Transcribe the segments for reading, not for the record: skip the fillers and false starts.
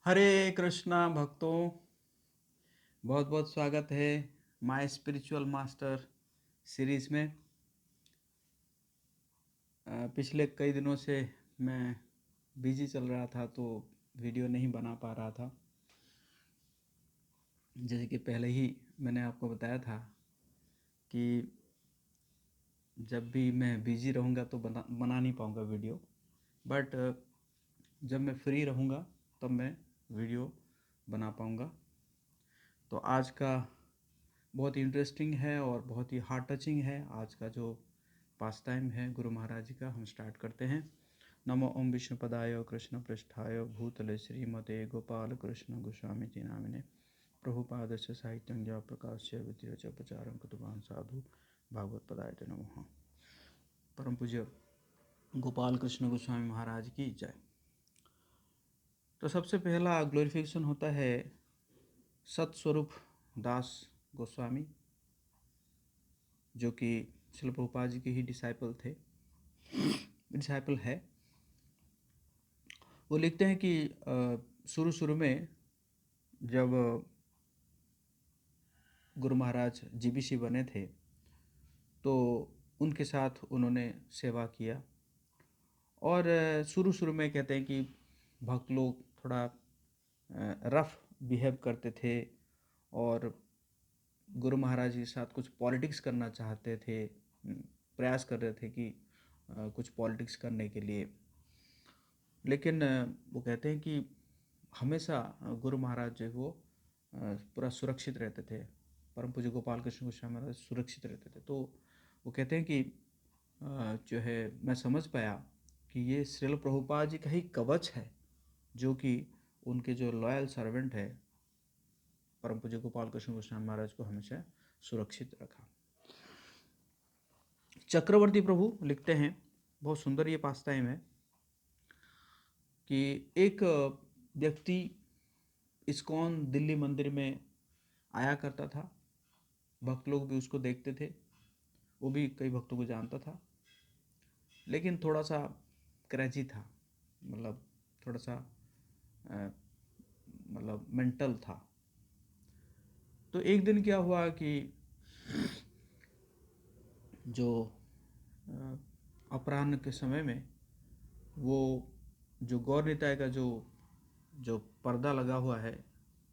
हरे कृष्णा भक्तों, बहुत बहुत स्वागत है माय स्पिरिचुअल मास्टर सीरीज़ में। पिछले कई दिनों से मैं बिजी चल रहा था तो वीडियो नहीं बना पा रहा था। जैसे कि पहले ही मैंने आपको बताया था कि जब भी मैं बिजी रहूँगा तो बना नहीं पाऊँगा वीडियो, बट जब मैं फ्री रहूँगा तब मैं वीडियो बना पाऊँगा। तो आज का बहुत इंटरेस्टिंग है और बहुत ही हार्ट टचिंग है। आज का जो पास टाइम है गुरु महाराज जी का, हम स्टार्ट करते हैं। नमो ओम विष्णुपदाय कृष्ण पृष्ठाय भूतले श्रीमते गोपाल कृष्ण गोस्वामी जी नामिने प्रभुपाद से साहित्यं ज्ञा प्रकाश विद्य प्रचारं कुतुवान साधु भागवत पदाय नमः। परम पूज्य गोपाल कृष्ण गोस्वामी महाराज की जय। तो सबसे पहला ग्लोरिफिकेशन होता है सतस्वरूप दास गोस्वामी, जो कि श्रील प्रभुपाद जी के ही डिसाइपल है। वो लिखते हैं कि शुरू शुरू में जब गुरु महाराज जीबीसी बने थे तो उनके साथ उन्होंने सेवा किया। और शुरू शुरू में कहते हैं कि भक्त लोग थोड़ा रफ बिहेव करते थे और गुरु महाराज के साथ कुछ पॉलिटिक्स करना चाहते थे, प्रयास कर रहे थे कि कुछ पॉलिटिक्स करने के लिए। लेकिन वो कहते हैं कि हमेशा गुरु महाराज जो वो पूरा सुरक्षित रहते थे। परम पूज्य गोपाल कृष्ण गोस्वामी महाराज सुरक्षित रहते थे। तो वो कहते हैं कि जो है मैं समझ पाया कि ये श्रील प्रभुपाद जी का ही कवच है, जो कि उनके जो लॉयल सर्वेंट है परम पूज्य गोपाल कृष्ण गोस्वामी महाराज को हमेशा सुरक्षित रखा। चक्रवर्ती प्रभु लिखते हैं, बहुत सुंदर ये पास टाइम है, कि एक व्यक्ति इस्कॉन दिल्ली मंदिर में आया करता था। भक्त लोग भी उसको देखते थे, वो भी कई भक्तों को जानता था, लेकिन थोड़ा सा क्रेजी था, मतलब थोड़ा सा मतलब मेंटल था। तो एक दिन क्या हुआ कि जो अपराह्न के समय में वो जो गौर निताय का जो जो पर्दा लगा हुआ है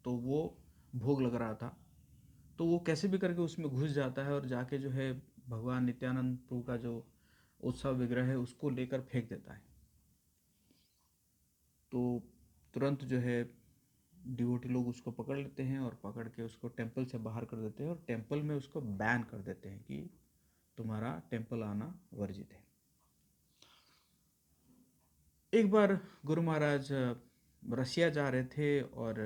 तो वो भोग लग रहा था। तो वो कैसे भी करके उसमें घुस जाता है और जाके जो है भगवान नित्यानंद प्रभु का जो उत्सव विग्रह है उसको लेकर फेंक देता है। तो तुरंत जो है डिवोटी लोग उसको पकड़ लेते हैं और पकड़ के उसको टेंपल से बाहर कर देते हैं और टेंपल में उसको बैन कर देते हैं कि तुम्हारा टेंपल आना वर्जित है। एक बार गुरु महाराज रसिया जा रहे थे और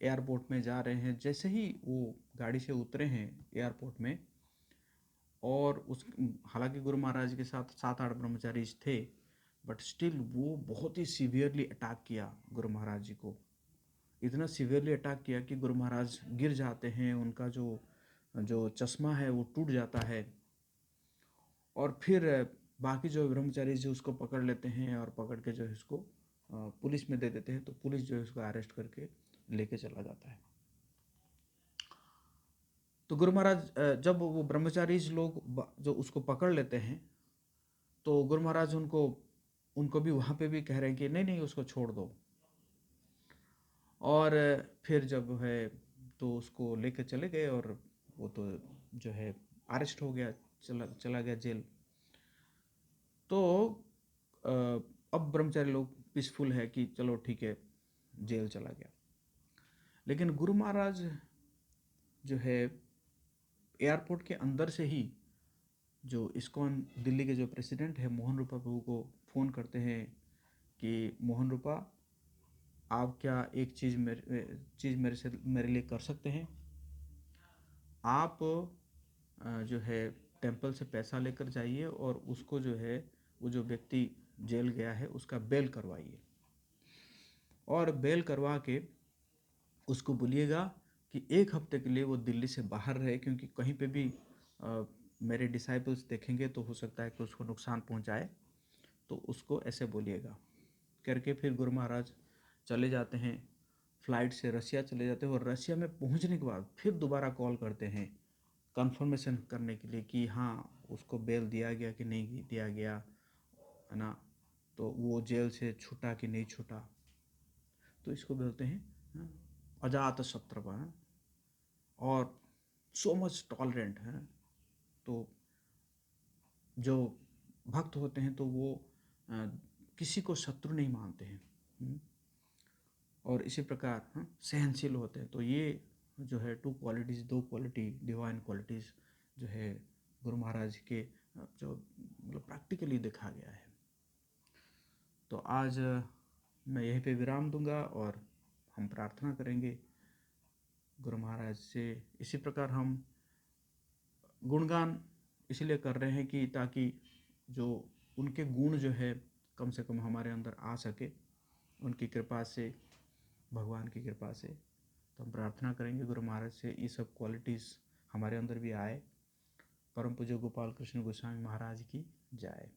एयरपोर्ट में जा रहे हैं। जैसे ही वो गाड़ी से उतरे हैं एयरपोर्ट में, और उस हालांकि गुरु महाराज के साथ 7-8 ब्रह्मचारी थे, बट स्टिल वो बहुत ही सीवियरली अटैक किया गुरु महाराज जी को। इतना सीवियरली अटैक किया कि गुरु महाराज गिर जाते हैं, उनका जो जो चश्मा है वो टूट जाता है। और फिर बाकी जो ब्रह्मचारी जो उसको पकड़ लेते हैं और पकड़ के जो है उसको पुलिस में दे देते हैं। तो पुलिस जो है उसको अरेस्ट करके लेके चला जाता है। तो गुरु महाराज जब वो ब्रह्मचारी लोग जो उसको पकड़ लेते हैं तो गुरु महाराज उनको उनको भी वहाँ पे भी कह रहे हैं कि नहीं नहीं उसको छोड़ दो। और फिर जब है तो उसको लेके चले गए और वो तो जो है अरेस्ट हो गया, चला गया जेल। तो अब ब्रह्मचारी लोग पीसफुल है कि चलो ठीक है, जेल चला गया। लेकिन गुरु महाराज जो है एयरपोर्ट के अंदर से ही जो इस्कॉन दिल्ली के जो प्रेसिडेंट है मोहन रूपा प्रभु को फ़ोन करते हैं कि मोहन रूपा, आप क्या एक चीज़ मेरे लिए कर सकते हैं? आप जो है टेंपल से पैसा लेकर जाइए और उसको जो है वो जो व्यक्ति जेल गया है उसका बेल करवाइए, और बेल करवा के उसको बोलिएगा कि 1 हफ्ते के लिए वो दिल्ली से बाहर रहे, क्योंकि कहीं पे भी मेरे डिसाइपल्स देखेंगे तो हो सकता है कि उसको नुकसान पहुंचाए। तो उसको ऐसे बोलिएगा करके फिर गुरु महाराज चले जाते हैं, फ़्लाइट से रसिया चले जाते हैं और रसिया में पहुंचने के बाद फिर दोबारा कॉल करते हैं कंफर्मेशन करने के लिए कि हाँ उसको बेल दिया गया कि नहीं दिया गया, है ना, तो वो जेल से छूटा कि नहीं छूटा। तो इसको बोलते हैं हाँ, अजात शत्रु है और सो मच टॉलरेंट है। तो जो भक्त होते हैं तो वो अ, किसी को शत्रु नहीं मानते हैं। और इसी प्रकार सहनशील होते हैं। तो ये जो है टू क्वालिटीज़, दो क्वालिटी डिवाइन क्वालिटीज़ जो है गुरु महाराज के जो मतलब प्रैक्टिकली देखा गया है। तो आज मैं यहीं पे विराम दूंगा और हम प्रार्थना करेंगे गुरु महाराज से। इसी प्रकार हम गुणगान इसलिए कर रहे हैं कि ताकि जो उनके गुण जो है कम से कम हमारे अंदर आ सके उनकी कृपा से, भगवान की कृपा से। तो हम प्रार्थना करेंगे गुरु महाराज से ये सब क्वालिटीज़ हमारे अंदर भी आए। परम पूज्य गोपाल कृष्ण गोस्वामी महाराज की जय।